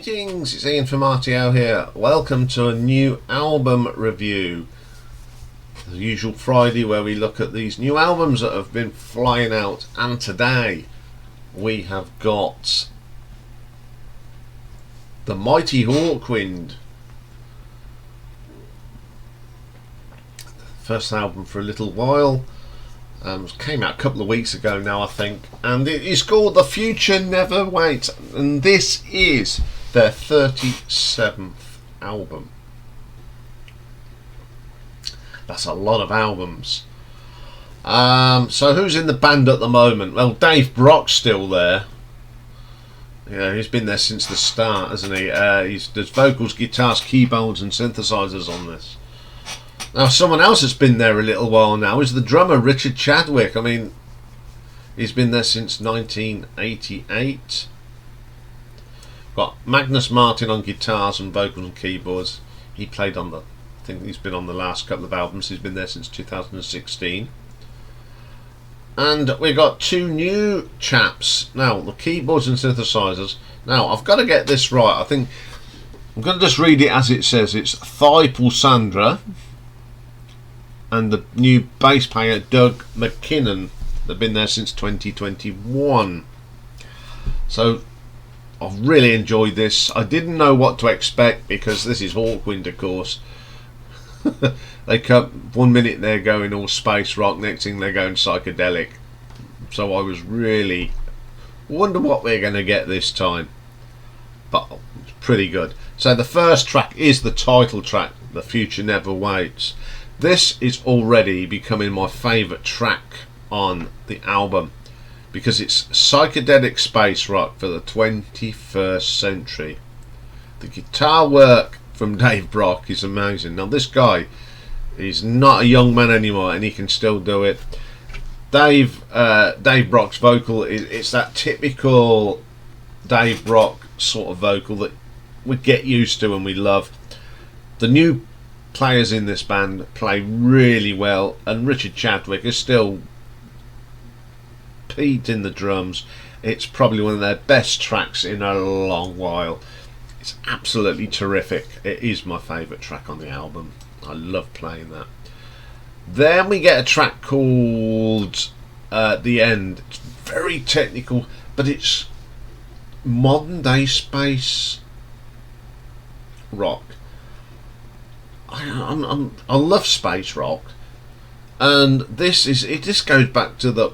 Greetings, it's Iain from RTO here. Welcome to a new album review. The usual Friday where we look at these new albums that have been flying out, and today we have got the mighty Hawkwind. First album for a little while. Came out a couple of weeks ago now, I think, and it is called The Future Never Waits, and this is their 37th album. That's a lot of albums. So who's in the band at the moment? Well, Dave Brock's still there. Yeah, he's been there since the start, hasn't he? There's vocals, guitars, keyboards and synthesizers on this. Now, someone else that's been there a little while now is the drummer, Richard Chadwick. I mean, he's been there since 1988. Got Magnus Martin on guitars and vocals and keyboards. He played on I think he's been on the last couple of albums. He's been there since 2016. And we've got two new chaps. Now, the keyboards and synthesizers. Now, I've got to get this right. I think I'm going to just read it as it says. It's Thibault Sandra and the new bass player Doug McKinnon. They've been there since 2021. So I've really enjoyed this. I didn't know what to expect because this is Hawkwind, of course. They come 1 minute they're going all space rock, next thing they're going psychedelic. So I was really wonder what we're going to get this time. But it's pretty good. So the first track is the title track, The Future Never Waits. This is already becoming my favourite track on the album because it's psychedelic space rock for the 21st century. The guitar work from Dave Brock is amazing. Now, this guy is not a young man anymore and he can still do it. Dave Brock's vocal, it's that typical Dave Brock sort of vocal that we get used to and we love. The new players in this band play really well, and Richard Chadwick is still peaked in the drums. It's probably one of their best tracks in a long while. It's absolutely terrific. It is my favourite track on the album. I love playing that. Then we get a track called The End. It's very technical, but it's modern day space rock. I love space rock, and this goes back to the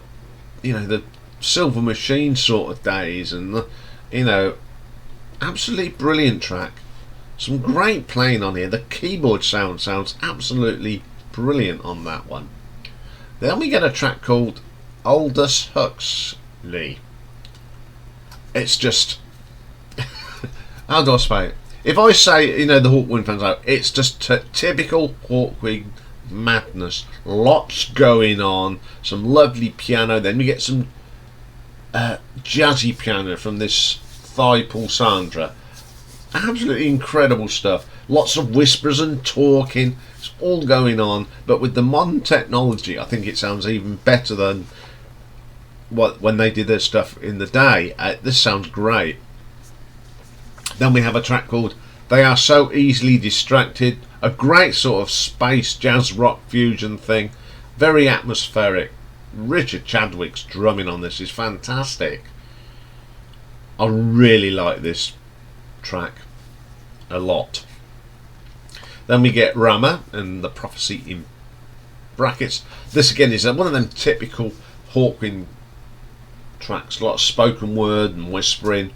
Silver Machine sort of days, and absolutely brilliant track. Some great playing on here. The keyboard sounds absolutely brilliant on that one. Then we get a track called Aldous Huxley. It's just how do I say it? If I say, the Hawkwind fans out, it's just typical Hawkwind madness. Lots going on. Some lovely piano. Then we get some jazzy piano from this Thibault Sandra. Absolutely incredible stuff. Lots of whispers and talking. It's all going on. But with the modern technology, I think it sounds even better than when they did their stuff in the day. This sounds great. Then we have a track called They Are So Easily Distracted. A great sort of space jazz rock fusion thing. Very atmospheric. Richard Chadwick's drumming on this is fantastic. I really like this track a lot. Then we get Rama and the Prophecy in brackets. This again is one of them typical Hawkwind tracks. A lot of spoken word and whispering.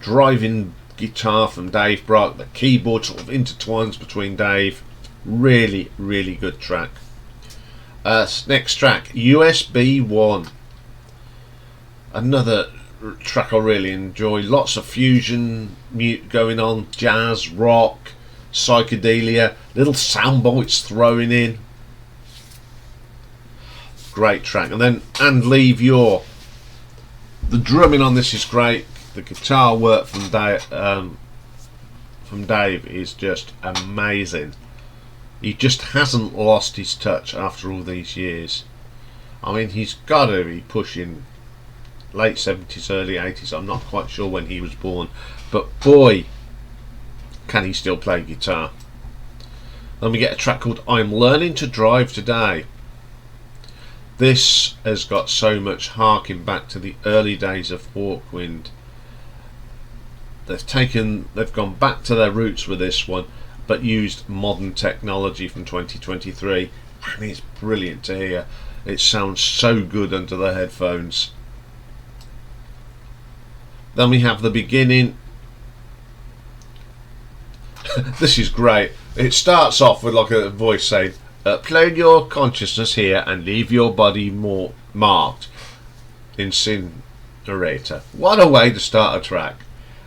Driving guitar from Dave Brock. The keyboard sort of intertwines between Dave. Really, really good track. Next track, USB 1. Another track I really enjoy. Lots of fusion going on. Jazz, rock, psychedelia. Little sound bites thrown in. Great track. And then And Leave Your. The drumming on this is great. The guitar work from Dave is just amazing. He just hasn't lost his touch after all these years. I mean, he's got to be pushing late 70s, early 80s. I'm not quite sure when he was born, but boy, can he still play guitar? Then we get a track called I'm Learning to Drive Today. This has got so much harking back to the early days of Hawkwind. They've gone back to their roots with this one, but used modern technology from 2023, and it's brilliant to hear. It sounds so good under the headphones. Then we have the beginning. This is great. It starts off with like a voice saying, upload your consciousness here and leave your body more marked. Incinerator. What a way to start a track.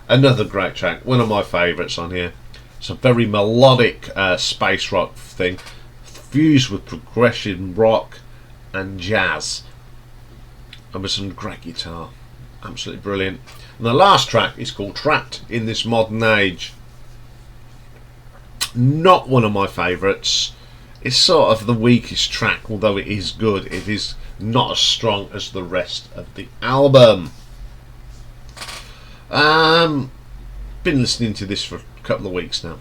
Another great track, one of my favourites on here. It's a very melodic space rock thing, fused with progression rock and jazz, and with some great guitar. Absolutely brilliant. And the last track is called Trapped in This Modern Age. Not one of my favourites. It's sort of the weakest track, although it is good. It is not as strong as the rest of the album. Been listening to this for a couple of weeks now,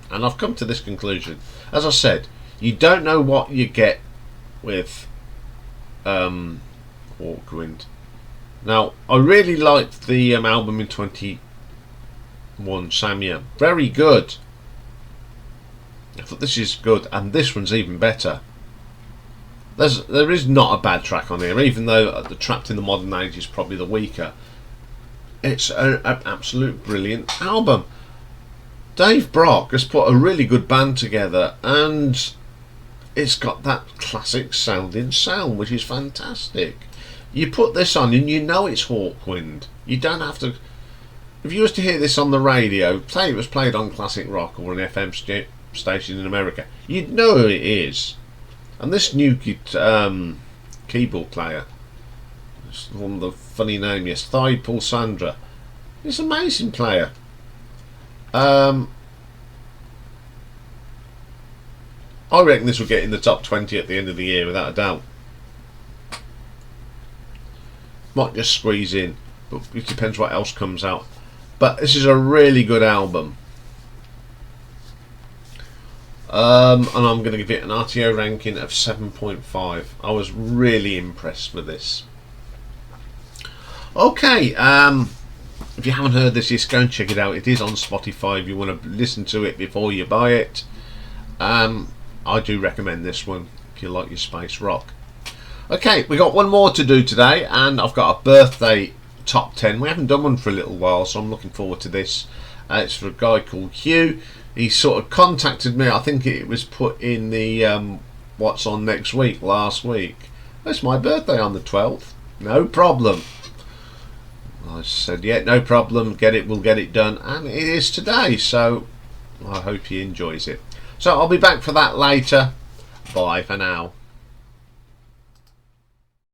and I've come to this conclusion. As I said, you don't know what you get with Hawkwind. Now, I really liked the album in 21, Samia. Very good. I thought this is good, and this one's even better. There is not a bad track on here, even though the Trapped in the Modern Age is probably the weaker. It's an absolute brilliant album. Dave Brock has put a really good band together, and it's got that classic sounding sound, which is fantastic. You put this on and you know it's Hawkwind. You don't have to. If you was to hear this on the radio, say it was played on classic rock or an FM station in America, you'd know who it is. And this new keyboard player, one with the funny name, yes, Thai Pulsandra, he's an amazing player. I reckon this will get in the top 20 at the end of the year without a doubt. Might just squeeze in, but it depends what else comes out. But this is a really good album. And I'm going to give it an RTO ranking of 7.5. I was really impressed with this. Okay, if you haven't heard this, just go and check it out. It is on Spotify if you want to listen to it before you buy it. I do recommend this one if you like your space rock. Okay, we got one more to do today, and I've got a birthday top 10. We haven't done one for a little while, so I'm looking forward to this. It's for a guy called Hugh. He sort of contacted me. I think it was put in the what's on next week, last week. It's my birthday on the 12th. No problem. I said, yeah, no problem. We'll get it done, and it is today. So I hope he enjoys it. So I'll be back for that later. Bye for now.